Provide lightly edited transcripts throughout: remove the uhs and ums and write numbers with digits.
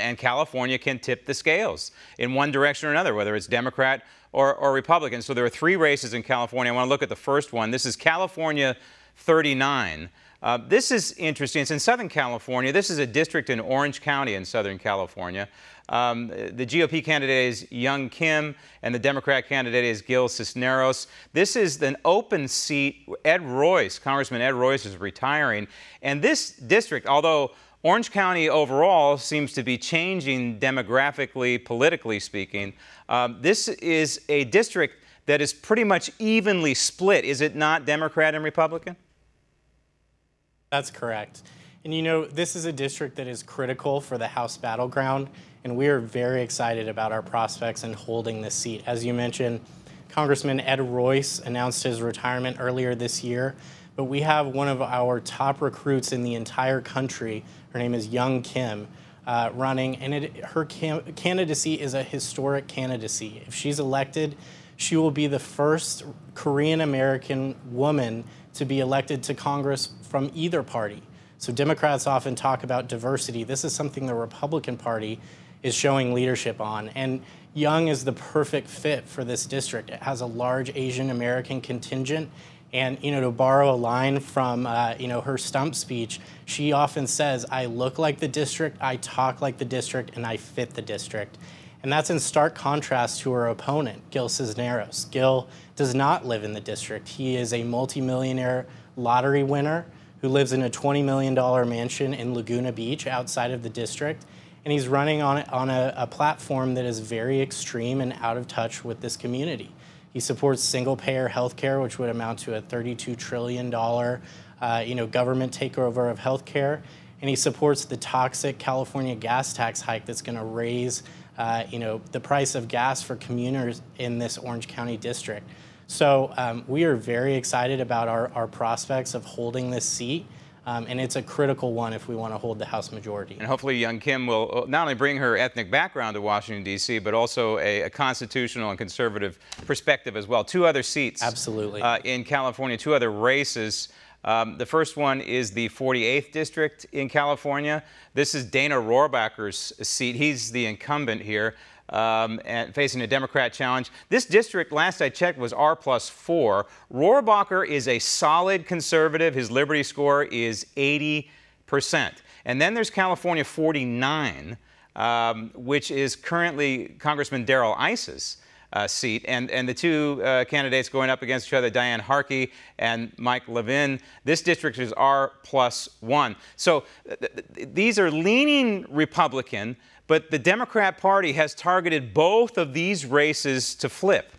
and California can tip the scales in one direction or another, whether it's Democrat or Republican. So there are 3 races in California. I want to look at the first one. This is California 39. This is interesting. It's in Southern California. This is a district in Orange County in Southern California. The GOP candidate is Young Kim, and the Democrat candidate is Gil Cisneros. This is an open seat. Congressman Ed Royce is retiring. And this district, although Orange County overall seems to be changing demographically, politically speaking, this is a district that is pretty much evenly split. Is it not, Democrat and Republican? That's correct. And you know, this is a district that is critical for the House battleground, and we are very excited about our prospects in holding this seat. As you mentioned, Congressman Ed Royce announced his retirement earlier this year, but we have one of our top recruits in the entire country. Her name is Young Kim, running, and her candidacy is a historic candidacy. If she's elected, she will be the first Korean-American woman to be elected to Congress from either party. So Democrats often talk about diversity. This is something the Republican Party is showing leadership on. And Young is the perfect fit for this district. It has a large Asian American contingent. And, you know, to borrow a line from, her stump speech, she often says, I look like the district, I talk like the district, and I fit the district. And that's in stark contrast to her opponent, Gil Cisneros. Gil does not live in the district. He is a multimillionaire lottery winner who lives in a $20 million mansion in Laguna Beach outside of the district. And he's running on a platform that is very extreme and out of touch with this community. He supports single-payer health care, which would amount to a $32 trillion government takeover of health care. And he supports the toxic California gas tax hike that's going to raise the price of gas for commuters in this Orange County district. So we are very excited about our prospects of holding this seat. And it's a critical one if we want to hold the House majority. And hopefully Young Kim will not only bring her ethnic background to Washington, D.C., but also a constitutional and conservative perspective as well. 2 other seats. Absolutely. In California, 2 other races. The first one is the 48th District in California. This is Dana Rohrabacher's seat. He's the incumbent here. And facing a Democrat challenge. This district, last I checked, was R+4. Rohrabacher is a solid conservative. His Liberty score is 80%. And then there's California 49, which is currently Congressman Darrell Iss's seat. And the 2 candidates going up against each other, Diane Harkey and Mike Levin. This district is R+1. So these are leaning Republican, but the Democrat Party has targeted both of these races to flip.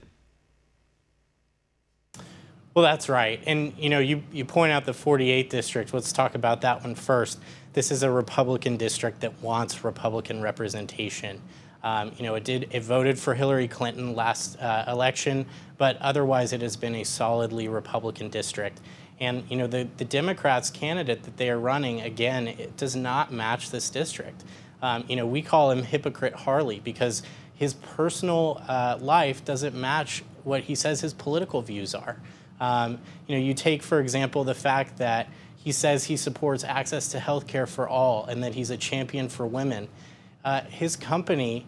Well, that's right. And, you point out the 48th district. Let's talk about that one first. This is a Republican district that wants Republican representation. It voted for Hillary Clinton last election, but otherwise it has been a solidly Republican district. And, the Democrats' candidate that they are running, again, it does not match this district. We call him Hypocrite Harley because his personal life doesn't match what he says his political views are. You take, for example, the fact that he says he supports access to health care for all and that he's a champion for women. His company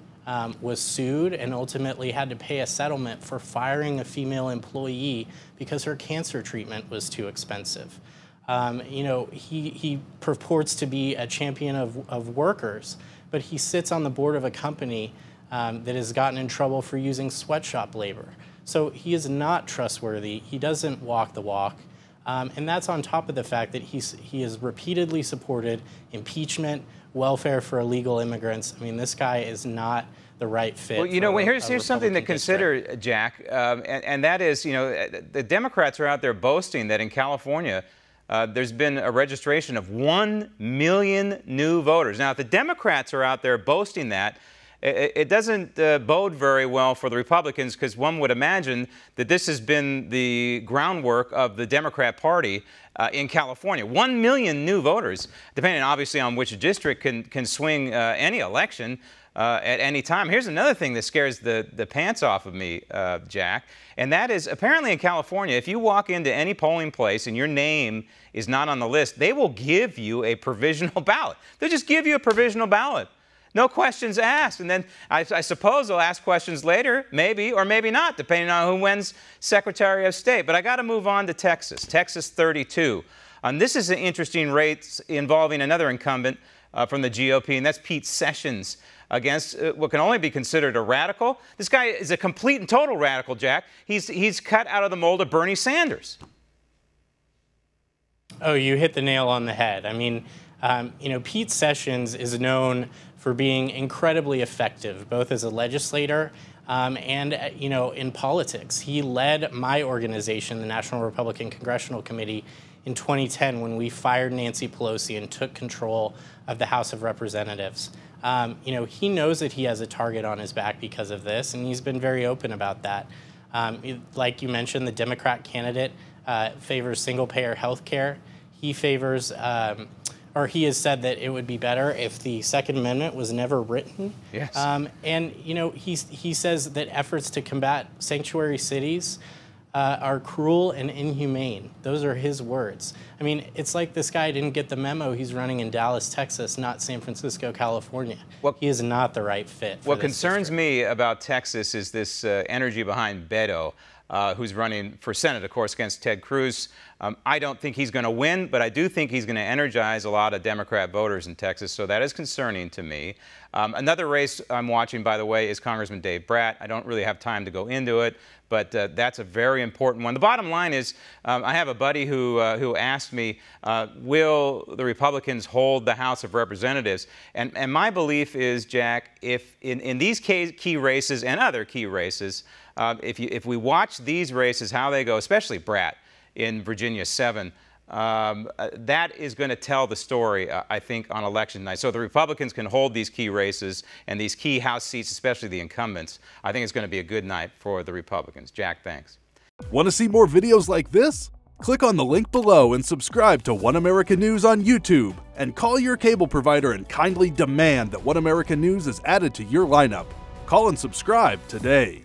was sued and ultimately had to pay a settlement for firing a female employee because her cancer treatment was too expensive. He purports to be a champion of workers, but he sits on the board of a company that has gotten in trouble for using sweatshop labor. So he is not trustworthy. He doesn't walk the walk. And that's on top of the fact that he has repeatedly supported impeachment, welfare for illegal immigrants. I mean, this guy is not the right fit. Well, here's something to consider, Jack, and that is, the Democrats are out there boasting that in California, there's been a registration of 1 million new voters. Now, if the Democrats are out there boasting that, it doesn't bode very well for the Republicans because one would imagine that this has been the groundwork of the Democrat Party in California. 1 million new voters, depending obviously on which district, can swing any election at any time. Here's another thing that scares the pants off of me, Jack, and that is apparently in California, if you walk into any polling place and your name is not on the list, they will give you a provisional ballot. They'll just give you a provisional ballot. No questions asked. And then I suppose they'll ask questions later, maybe or maybe not, depending on who wins Secretary of State. But I got to move on to Texas. Texas 32. This is an interesting race involving another incumbent from the GOP, and that's Pete Sessions against what can only be considered a radical. This guy is a complete and total radical, Jack. He's cut out of the mold of Bernie Sanders. Oh, you hit the nail on the head. I mean, Pete Sessions is known for being incredibly effective, both as a legislator and, in politics. He led my organization, the National Republican Congressional Committee, in 2010 when we fired Nancy Pelosi and took control of the House of Representatives. He knows that he has a target on his back because of this, and he's been very open about that. Like you mentioned, the Democrat candidate favors single-payer health care. He favors, he has said that it would be better if the Second Amendment was never written. Yes. He says that efforts to combat sanctuary cities are cruel and inhumane. Those are his words. I mean, it's like this guy didn't get the memo. He's running in Dallas, Texas, not San Francisco, California. He is not the right fit for What this concerns district. me about Texas is this energy behind Beto, who's running for Senate, of course, against Ted Cruz. I don't think he's going to win, but I do think he's going to energize a lot of Democrat voters in Texas, so that is concerning to me. Another race I'm watching, by the way, is Congressman Dave Brat. I don't really have time to go into it, but that's a very important one. The bottom line is, I have a buddy who asked me, will the Republicans hold the House of Representatives? And my belief is, Jack, if in these key races and other key races, if we watch these races, how they go, especially Brat in Virginia 7, that is going to tell the story, I think, on election night. So the Republicans can hold these key races and these key House seats, especially the incumbents. I think it's going to be a good night for the Republicans. Jack, thanks. Want to see more videos like this? Click on the link below and subscribe to One American News on YouTube. And call your cable provider and kindly demand that One American News is added to your lineup. Call and subscribe today.